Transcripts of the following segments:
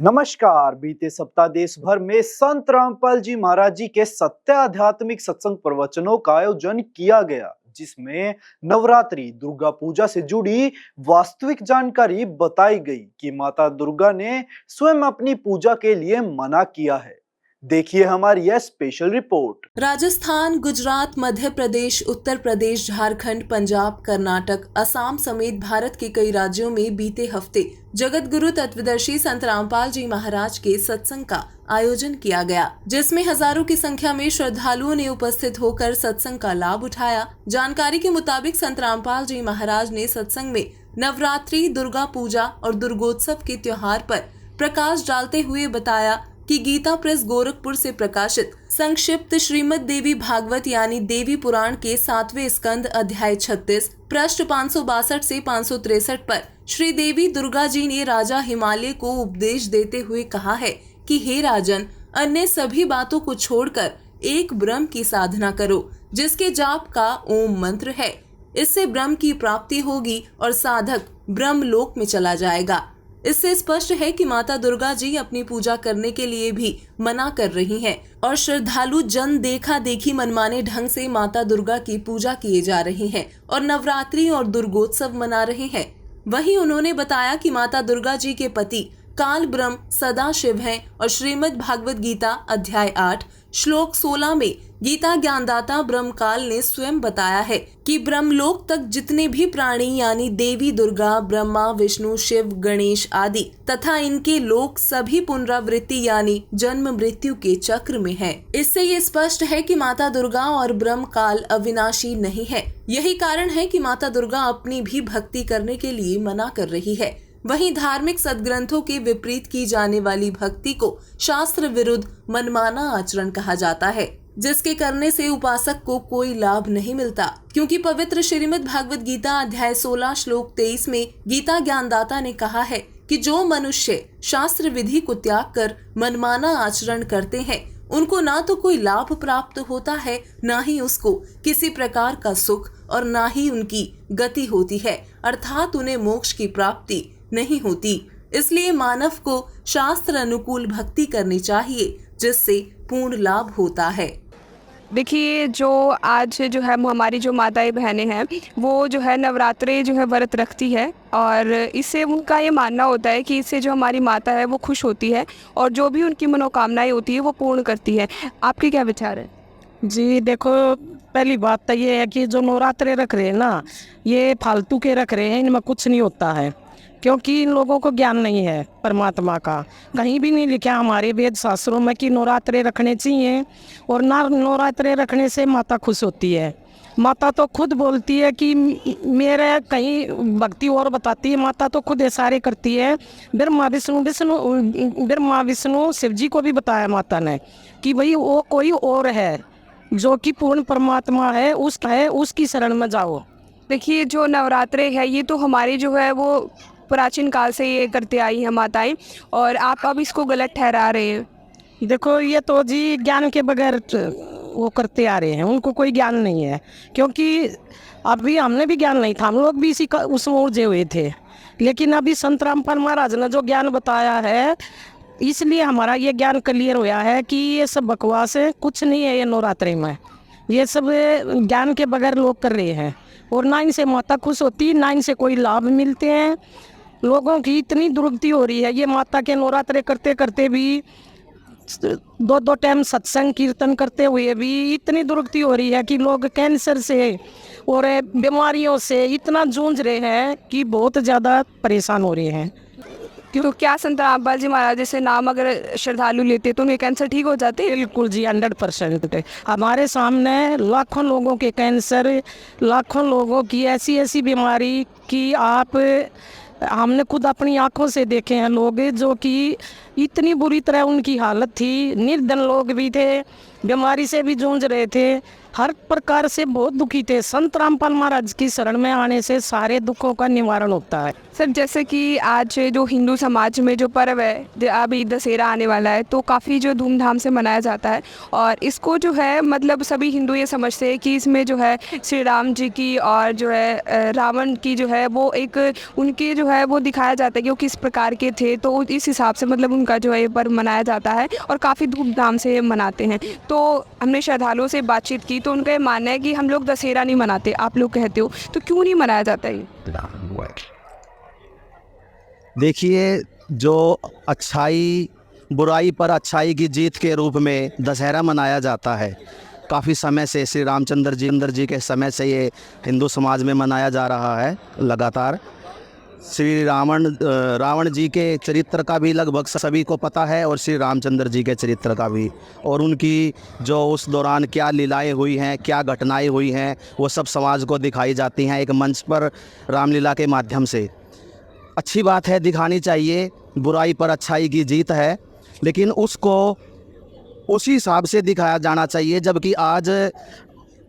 नमस्कार। बीते सप्ताह देश भर में संत रामपाल जी महाराज जी के सत्य आध्यात्मिक सत्संग प्रवचनों का आयोजन किया गया, जिसमें नवरात्रि दुर्गा पूजा से जुड़ी वास्तविक जानकारी बताई गई कि माता दुर्गा ने स्वयं अपनी पूजा के लिए मना किया है। देखिए हमारी यह स्पेशल रिपोर्ट। राजस्थान, गुजरात, मध्य प्रदेश, उत्तर प्रदेश, झारखंड, पंजाब, कर्नाटक, असम समेत भारत के कई राज्यों में बीते हफ्ते जगत गुरु तत्वदर्शी संत रामपाल जी महाराज के सत्संग का आयोजन किया गया, जिसमें हजारों की संख्या में श्रद्धालुओं ने उपस्थित होकर सत्संग का लाभ उठाया। जानकारी के मुताबिक संत रामपाल जी महाराज ने सत्संग में नवरात्रि, दुर्गा पूजा और दुर्गोत्सव के त्योहार पर प्रकाश डालते हुए बताया कि गीता प्रेस गोरखपुर से प्रकाशित संक्षिप्त श्रीमद् देवी भागवत यानी देवी पुराण के 7वें स्कंद अध्याय 36 पृष्ठ 562 से 563 पर श्री देवी दुर्गा जी ने राजा हिमालय को उपदेश देते हुए कहा है कि हे राजन, अन्य सभी बातों को छोड़कर एक ब्रह्म की साधना करो, जिसके जाप का ओम मंत्र है। इससे ब्रह्म की प्राप्ति होगी और साधक ब्रह्म लोक में चला जाएगा। इससे स्पष्ट है कि माता दुर्गा जी अपनी पूजा करने के लिए भी मना कर रही हैं और श्रद्धालु जन देखा देखी मनमाने ढंग से माता दुर्गा की पूजा किए जा रहे हैं और नवरात्रि और दुर्गोत्सव मना रहे हैं। वहीं उन्होंने बताया कि माता दुर्गा जी के पति काल ब्रह्म सदा शिव हैं और श्रीमद् भागवत गीता अध्याय 8 श्लोक 16 में गीता ज्ञानदाता ब्रह्म काल ने स्वयं बताया है कि ब्रह्मलोक तक जितने भी प्राणी यानी देवी दुर्गा, ब्रह्मा, विष्णु, शिव, गणेश आदि तथा इनके लोक सभी पुनरावृत्ति यानी जन्म मृत्यु के चक्र में है। इससे ये स्पष्ट है कि माता दुर्गा और ब्रह्म काल अविनाशी नहीं है। यही कारण है कि माता दुर्गा अपनी भी भक्ति करने के लिए मना कर रही है। वहीं धार्मिक सदग्रंथों के विपरीत की जाने वाली भक्ति को शास्त्र विरुद्ध मनमाना आचरण कहा जाता है, जिसके करने से उपासक को कोई लाभ नहीं मिलता, क्योंकि पवित्र श्रीमद् भागवत गीता अध्याय 16 श्लोक 23 में गीता ज्ञानदाता ने कहा है कि जो मनुष्य शास्त्र विधि को त्याग कर मनमाना आचरण करते हैं, उनको ना तो कोई लाभ प्राप्त होता है, ना ही उसको किसी प्रकार का सुख और ना ही उनकी गति होती है, अर्थात उन्हें मोक्ष की प्राप्ति नहीं होती। इसलिए मानव को शास्त्र अनुकूल भक्ति करनी चाहिए, जिससे पूर्ण लाभ होता है। देखिए, जो आज जो है हमारी जो माताएं बहनें हैं, वो जो है नवरात्रे जो है व्रत रखती है और इससे उनका ये मानना होता है कि इससे जो हमारी माता है वो खुश होती है और जो भी उनकी मनोकामनाएं होती है वो पूर्ण करती है। आपके क्या विचार है? जी देखो, पहली बात तो ये है कि जो नवरात्रे रख रहे हैं ना, ये फालतू के रख रहे हैं, इनमें कुछ नहीं होता है, क्योंकि इन लोगों को ज्ञान नहीं है परमात्मा का। कहीं भी नहीं लिखा हमारे वेद शास्त्रों में कि नवरात्रे रखने चाहिए और ना नवरात्रे रखने से माता खुश होती है। माता तो खुद बोलती है कि मेरे कहीं भक्ति और बताती है, माता तो खुद इशारे करती है। ब्रह्मा विष्णु शिव जी को भी बताया माता ने कि भाई वो कोई और है जो कि पूर्ण परमात्मा है, उसकी शरण में जाओ। देखिए, जो नवरात्रे है ये तो हमारी जो है वो प्राचीन काल से ये करते आई है माताएं, और आप अब इसको गलत ठहरा रहे हैं। देखो, ये तो जी ज्ञान के बगैर वो करते आ रहे हैं, उनको कोई ज्ञान नहीं है, क्योंकि अभी हमने भी ज्ञान नहीं था, हम लोग भी इसी उसमें उलझे हुए थे। लेकिन अभी संत रामपाल महाराज ने जो ज्ञान बताया है, इसलिए हमारा ये ज्ञान क्लियर हुआ है कि ये सब बकवास है, कुछ नहीं है ये नवरात्रि में। ये सब ज्ञान के बगैर लोग कर रहे हैं और ना इनसे माता खुश होती, ना इनसे कोई लाभ मिलते हैं। लोगों की इतनी दुर्गति हो रही है, ये माता के नवरात्रे करते करते भी 2-2 टाइम सत्संग कीर्तन करते हुए भी इतनी दुर्गति हो रही है कि लोग कैंसर से और बीमारियों से इतना जूझ रहे हैं कि बहुत ज़्यादा परेशान हो रहे हैं। तो क्या संत रामपाल जी महाराज जैसे नाम अगर श्रद्धालु लेते तो उनके कैंसर ठीक हो जाते? बिल्कुल जी, 100%। हमारे सामने लाखों लोगों के कैंसर, लाखों लोगों की ऐसी बीमारी कि हमने खुद अपनी आंखों से देखे हैं लोग जो कि इतनी बुरी तरह उनकी हालत थी। निर्धन लोग भी थे, बीमारी से भी जूझ रहे थे, हर प्रकार से बहुत दुखी थे। संत रामपाल महाराज की शरण में आने से सारे दुखों का निवारण होता है। सर जैसे कि आज जो हिंदू समाज में जो पर्व है अभी दशहरा आने वाला है तो काफ़ी जो धूमधाम से मनाया जाता है और इसको जो है मतलब सभी हिंदू ये समझते हैं कि इसमें जो है श्री राम जी की और जो है रावण की जो है वो एक उनके जो है वो दिखाया जाता है कि वो किस प्रकार के थे, तो इस हिसाब से मतलब उनका जो है ये पर्व मनाया जाता है और काफ़ी धूमधाम से मनाते हैं। तो हमने श्रद्धालुओं से बातचीत की तो उनका ये मानना है कि हम लोग दशहरा नहीं मनाते, आप लोग कहते हो तो क्यों नहीं मनाया जाता ये? देखिए, जो अच्छाई बुराई पर अच्छाई की जीत के रूप में दशहरा मनाया जाता है, काफ़ी समय से श्री रामचंद्र जी के समय से ये हिंदू समाज में मनाया जा रहा है लगातार। श्री रावण जी के चरित्र का भी लगभग सभी को पता है और श्री रामचंद्र जी के चरित्र का भी, और उनकी जो उस दौरान क्या लीलाएं हुई हैं, क्या घटनाएं हुई हैं, वो सब समाज को दिखाई जाती हैं एक मंच पर रामलीला के माध्यम से। अच्छी बात है, दिखानी चाहिए, बुराई पर अच्छाई की जीत है, लेकिन उसको उसी हिसाब से दिखाया जाना चाहिए। जबकि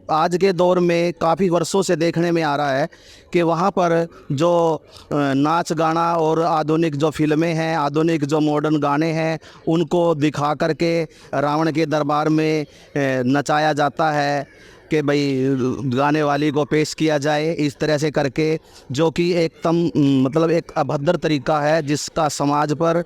आज के दौर में काफ़ी वर्षों से देखने में आ रहा है कि वहाँ पर जो नाच गाना और आधुनिक जो फिल्में हैं, आधुनिक जो मॉडर्न गाने हैं, उनको दिखा करके रावण के दरबार में नचाया जाता है कि भाई गाने वाली को पेश किया जाए इस तरह से करके, जो कि एकदम मतलब एक अभद्र तरीका है जिसका समाज पर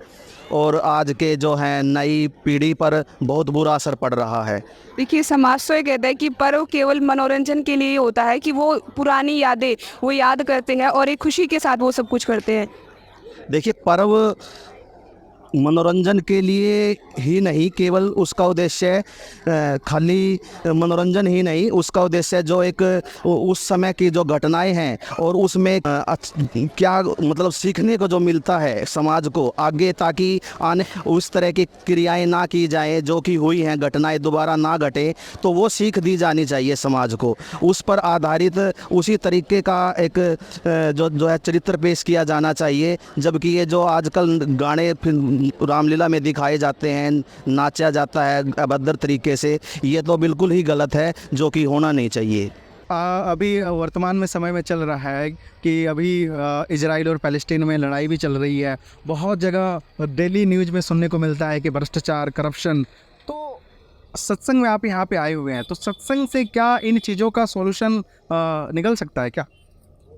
और आज के जो है नई पीढ़ी पर बहुत बुरा असर पड़ रहा है। देखिए समाज तो ये कहता है कि पर्व केवल मनोरंजन के लिए होता है, कि वो पुरानी यादें वो याद करते हैं और एक खुशी के साथ वो सब कुछ करते हैं। देखिए, पर्व मनोरंजन के लिए ही नहीं, केवल उसका उद्देश्य खाली मनोरंजन ही नहीं, उसका उद्देश्य जो एक उस समय की जो घटनाएं हैं और उसमें क्या मतलब सीखने को जो मिलता है समाज को आगे, ताकि आने उस तरह की क्रियाएं ना की जाएं जो कि हुई हैं, घटनाएं दोबारा ना घटे, तो वो सीख दी जानी चाहिए समाज को। उस पर आधारित उसी तरीके का एक जो है चरित्र पेश किया जाना चाहिए। जबकि ये जो आजकल गाने रामलीला में दिखाए जाते हैं, नाचा जाता है अभद्र तरीके से, ये तो बिल्कुल ही गलत है, जो कि होना नहीं चाहिए। अभी वर्तमान में समय में चल रहा है कि अभी इजराइल और पैलेस्टीन में लड़ाई भी चल रही है। बहुत जगह डेली न्यूज़ में सुनने को मिलता है कि भ्रष्टाचार, करप्शन। तो सत्संग में आप यहाँ पे आए हुए हैं, तो सत्संग से क्या इन चीज़ों का सॉल्यूशन निकल सकता है क्या?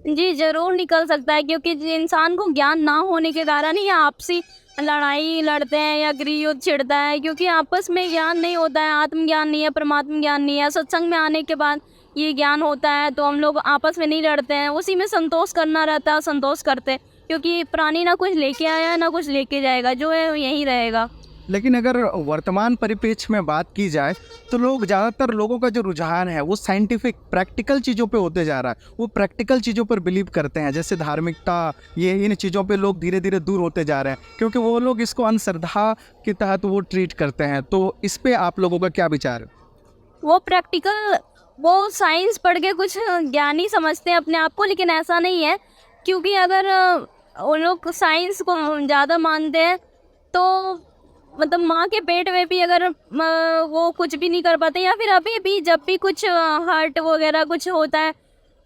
जी ज़रूर निकल सकता है, क्योंकि इंसान को ज्ञान ना होने के कारण ही आपसी लड़ाई लड़ते हैं या गृह युद्ध छिड़ता है, क्योंकि आपस में ज्ञान नहीं होता है, आत्मज्ञान नहीं है, परमात्म ज्ञान नहीं है। सत्संग में आने के बाद ये ज्ञान होता है तो हम लोग आपस में नहीं लड़ते हैं, उसी में संतोष करना रहता है, संतोष करते हैं, क्योंकि प्राणी ना कुछ लेके आया है ना कुछ लेके जाएगा, जो है यहीं रहेगा। लेकिन अगर वर्तमान परिप्रेक्ष्य में बात की जाए तो ज़्यादातर लोगों का जो रुझान है वो साइंटिफिक प्रैक्टिकल चीज़ों पे होते जा रहा है। वो प्रैक्टिकल चीज़ों पर बिलीव करते हैं, जैसे धार्मिकता, ये इन चीज़ों पे लोग धीरे धीरे दूर होते जा रहे हैं, क्योंकि वो लोग इसको अंधश्रद्धा के तहत वो ट्रीट करते हैं। तो इस पर आप लोगों का क्या विचार है? वो प्रैक्टिकल, वो साइंस पढ़ के कुछ ज्ञानी समझते हैं अपने आप को, लेकिन ऐसा नहीं है। क्योंकि अगर वो लोग साइंस को ज़्यादा मानते हैं तो मतलब माँ के पेट में भी अगर वो कुछ भी नहीं कर पाते, या फिर अभी भी जब भी कुछ हार्ट वगैरह कुछ होता है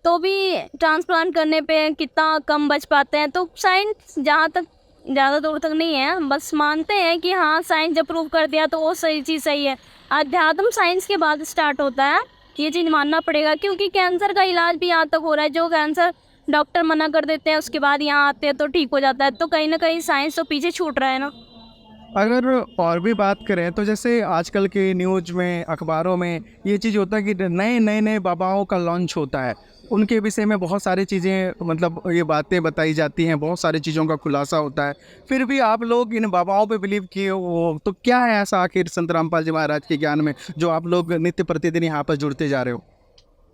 तो भी ट्रांसप्लांट करने पे कितना कम बच पाते हैं। तो साइंस जहाँ तक ज़्यादा दूर तक नहीं है, बस मानते हैं कि हाँ साइंस जब प्रूव कर दिया तो वो सही चीज़ सही है। अध्यात्म साइंस के बाद स्टार्ट होता है, ये चीज़ मानना पड़ेगा। क्योंकि कैंसर का इलाज भी यहाँ तक हो रहा है, जो कैंसर डॉक्टर मना कर देते हैं उसके बाद यहाँ आते हैं तो ठीक हो जाता है। तो कहीं ना कहीं साइंस तो पीछे छूट रहा है ना। अगर और भी बात करें तो जैसे आजकल के न्यूज़ में, अखबारों में ये चीज़ होता है कि नए बाबाओं का लॉन्च होता है, उनके विषय में बहुत सारी चीज़ें मतलब ये बातें बताई जाती हैं, बहुत सारी चीज़ों का खुलासा होता है। फिर भी आप लोग इन बाबाओं पे बिलीव किए हो, तो क्या है ऐसा आखिर संत रामपाल जी महाराज के ज्ञान में जो आप लोग नित्य प्रतिदिन यहाँ पर जुड़ते जा रहे हो?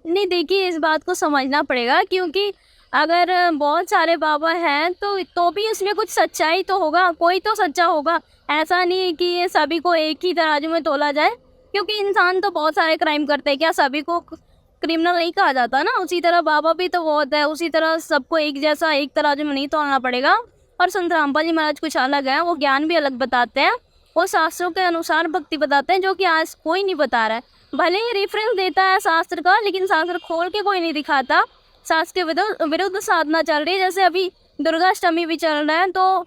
नहीं, देखिए इस बात को समझना पड़ेगा, क्योंकि अगर बहुत सारे बाबा हैं तो भी इसमें कुछ सच्चाई तो होगा, कोई तो सच्चा होगा। ऐसा नहीं है कि ये सभी को एक ही तराजू में तोला जाए, क्योंकि इंसान तो बहुत सारे क्राइम करते हैं, क्या सभी को क्रिमिनल नहीं कहा जाता ना। उसी तरह बाबा भी तो बहुत है, उसी तरह सबको एक जैसा एक तराजू में नहीं तोलना पड़ेगा। और संत रामपाल जी महाराज कुछ अलग है, वो ज्ञान भी अलग बताते हैं, वो शास्त्रों के अनुसार भक्ति बताते हैं, जो कि आज कोई नहीं बता रहा है। भले ही रेफरेंस देता है शास्त्र का, लेकिन शास्त्र खोल के कोई नहीं दिखाता। शास्त्र के विरुद्ध साधना चल रही है। जैसे अभी दुर्गाष्टमी भी चल रहा है, तो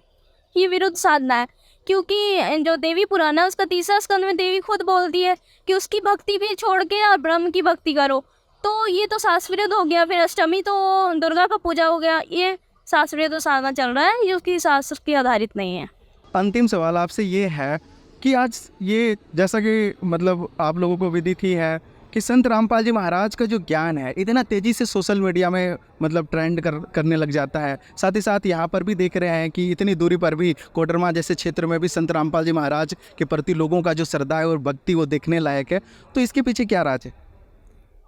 ये विरुद्ध साधना है। क्योंकि जो देवी पुराण है उसका 3रा स्कंद में देवी खुद बोलती है कि उसकी भक्ति भी छोड़ के और ब्रह्म की भक्ति करो। तो ये तो शास्त्रीय हो गया। फिर अष्टमी तो दुर्गा का पूजा हो गया। ये शास्त्रीय तो साधना चल रहा है, ये उसकी शास्त्र की आधारित नहीं है। अंतिम सवाल आपसे ये है कि आज ये जैसा कि मतलब आप लोगों को विदित ही है कि संत रामपाल जी महाराज का जो ज्ञान है इतना तेज़ी से सोशल मीडिया में मतलब ट्रेंड करने लग जाता है। साथ ही साथ यहाँ पर भी देख रहे हैं कि इतनी दूरी पर भी कोडरमा जैसे क्षेत्र में भी संत रामपाल जी महाराज के प्रति लोगों का जो श्रद्धा है और भक्ति वो देखने लायक है। तो इसके पीछे क्या राज है?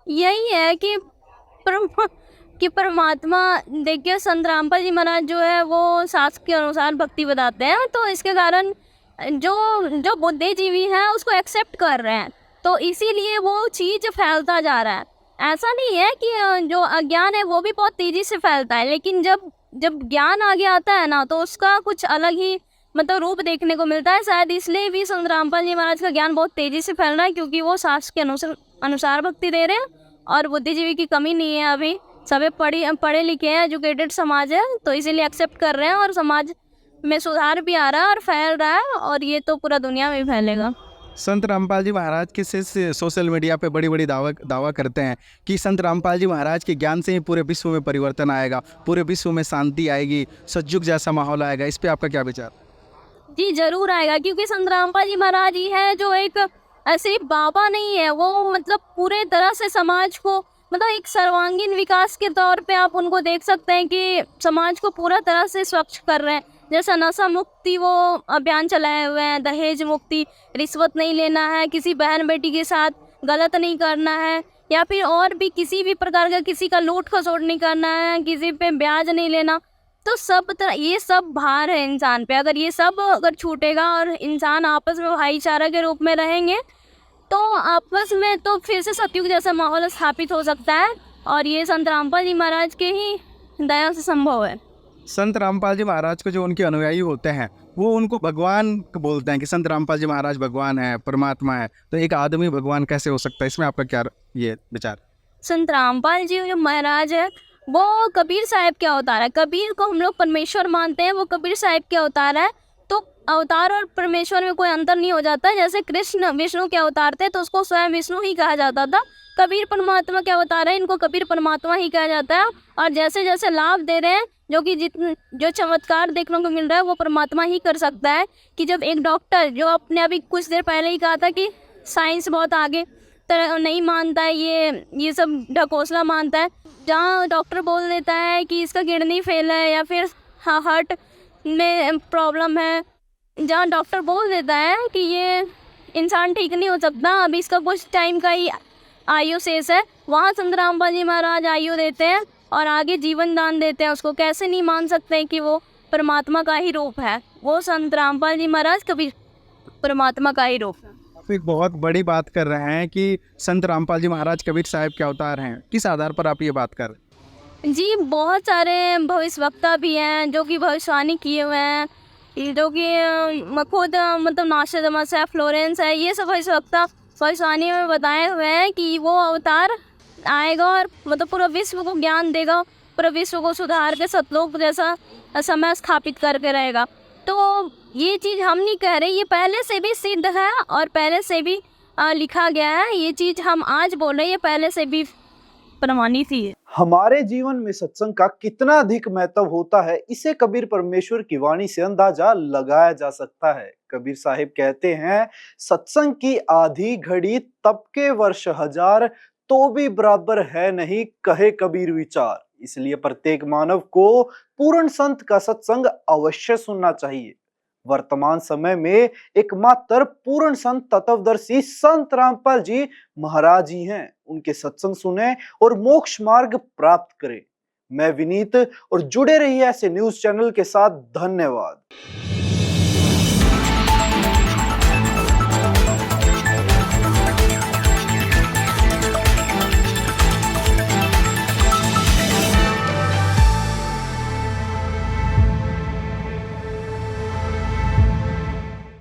यही है कि परमात्मा, देखिए संत रामपाल जी महाराज जो है वो शास्त्र के अनुसार भक्ति बताते हैं, तो इसके कारण जो बुद्धिजीवी हैं उसको एक्सेप्ट कर रहे हैं, तो इसीलिए वो चीज़ फैलता जा रहा है। ऐसा नहीं है कि जो अज्ञान है वो भी बहुत तेज़ी से फैलता है, लेकिन जब ज्ञान आगे आता है ना, तो उसका कुछ अलग ही मतलब रूप देखने को मिलता है। शायद इसलिए भी संत रामपाल जी महाराज का ज्ञान बहुत तेज़ी से फैल रहा है, क्योंकि वो शास्त्र के अनुसार भक्ति दे रहे हैं और बुद्धिजीवी की कमी नहीं है। अभी सभी पढ़े लिखे हैं, एजुकेटेड समाज है, तो इसीलिए एक्सेप्ट कर रहे हैं और समाज में सुधार भी आ रहा है और फैल रहा है, और ये तो पूरा दुनिया में फैलेगा। संत रामपाल जी महाराज के शिष्य सोशल मीडिया पे बड़ी बड़ी दावा करते हैं कि संत रामपाल जी महाराज के ज्ञान से ही पूरे विश्व में परिवर्तन आएगा, पूरे विश्व में शांति आएगी, सतयुग जैसा माहौल आएगा। इस पे आपका क्या विचार? जी जरूर आएगा, क्योंकि संत रामपाल जी महाराज ही है जो एक ऐसे बाबा नहीं है, वो मतलब पूरे तरह से समाज को मतलब एक सर्वांगीण विकास के तौर पे आप उनको देख सकते हैं कि समाज को पूरा तरह से स्वच्छ कर रहे हैं। जैसा नशा मुक्ति वो अभियान चलाए हुए हैं, दहेज मुक्ति, रिश्वत नहीं लेना है, किसी बहन बेटी के साथ गलत नहीं करना है, या फिर और भी किसी भी प्रकार का किसी का लूट खसोट नहीं करना है, किसी पे ब्याज नहीं लेना। तो सब तरह ये सब भार है इंसान पे। अगर ये सब अगर छूटेगा और इंसान आपस में भाईचारा के रूप में रहेंगे, तो आपस में तो फिर से सतयुग जैसा माहौल स्थापित हो सकता है, और ये संत रामपाल जी महाराज के ही दया से संभव है। संत रामपाल जी महाराज को जो उनके अनुयायी होते हैं वो उनको भगवान बोलते हैं कि संत रामपाल जी महाराज भगवान है, परमात्मा है। तो एक आदमी भगवान कैसे हो सकता है? इसमें आपका क्या ये विचार? संत रामपाल जी जो महाराज है वो कबीर साहब के अवतार है। कबीर को हम लोग परमेश्वर मानते हैं, वो कबीर साहब के अवतार है। तो अवतार और परमेश्वर में कोई अंतर नहीं हो जाता। जैसे कृष्ण विष्णु के अवतार थे तो उसको स्वयं विष्णु ही कहा जाता था। कबीर परमात्मा के अवतार है, इनको कबीर परमात्मा ही कहा जाता है। और जैसे जैसे लाभ दे रहे हैं, जो चमत्कार देखने को मिल रहा है वो परमात्मा ही कर सकता है। कि जब एक डॉक्टर जो अपने अभी कुछ देर पहले ही कहा था कि साइंस बहुत आगे नहीं मानता है, ये सब ढकोसला मानता है। जहाँ डॉक्टर बोल देता है कि इसका किडनी फेल है या फिर हार्ट में प्रॉब्लम है, जहाँ डॉक्टर बोल देता है कि ये इंसान ठीक नहीं हो सकता, अभी इसका कुछ टाइम का ही आयु शेष है, वहाँ संत रामपाल जी महाराज आयु देते हैं और आगे जीवन दान देते हैं। उसको कैसे नहीं मान सकते हैं कि वो परमात्मा का ही रूप है। वो संत रामपाल जी महाराज कभी परमात्मा का ही रूप है। आप एक बहुत बड़ी बात कर रहे हैं कि संत रामपाल जी महाराज कबीर साहब के अवतार हैं। किस आधार पर आप ये बात कर रहे हैं? जी बहुत सारे भविष्यवक्ता भी हैं जो कि भविष्यवाणी किए हुए हैं, जो कि खुद मतलब नास्ट्राडामस है, फ्लोरेंस है, ये सब भविष्यवक्ता भविष्यवाणी में बताए हुए हैं कि वो अवतार आएगा और मतलब पूरा विश्व को ज्ञान देगा, पूरा विश्व को सुधार के सतलोक जैसा समय स्थापित करके रहेगा। तो ये चीज़ हम नहीं कह रहे, ये पहले से भी सिद्ध है और पहले से भी लिखा गया है। ये चीज़ हम आज बोल रहे हैं, ये पहले से भी प्रमाणित ही है। हमारे जीवन में सत्संग का कितना अधिक महत्व होता है, इसे कबीर परमेश्वर की वाणी से अंदाजा लगाया जा सकता है। कबीर साहिब कहते हैं, सत्संग की आधी घड़ी तब के वर्ष हजार, तो भी बराबर है नहीं कहे कबीर विचार। इसलिए प्रत्येक मानव को पूर्ण संत का सत्संग अवश्य सुनना चाहिए। वर्तमान समय में एकमात्र पूर्ण संत तत्वदर्शी संत रामपाल जी महाराज ही हैं। उनके सत्संग सुने और मोक्ष मार्ग प्राप्त करें। मैं विनीत और जुड़े रहिए ऐसे न्यूज चैनल के साथ। धन्यवाद।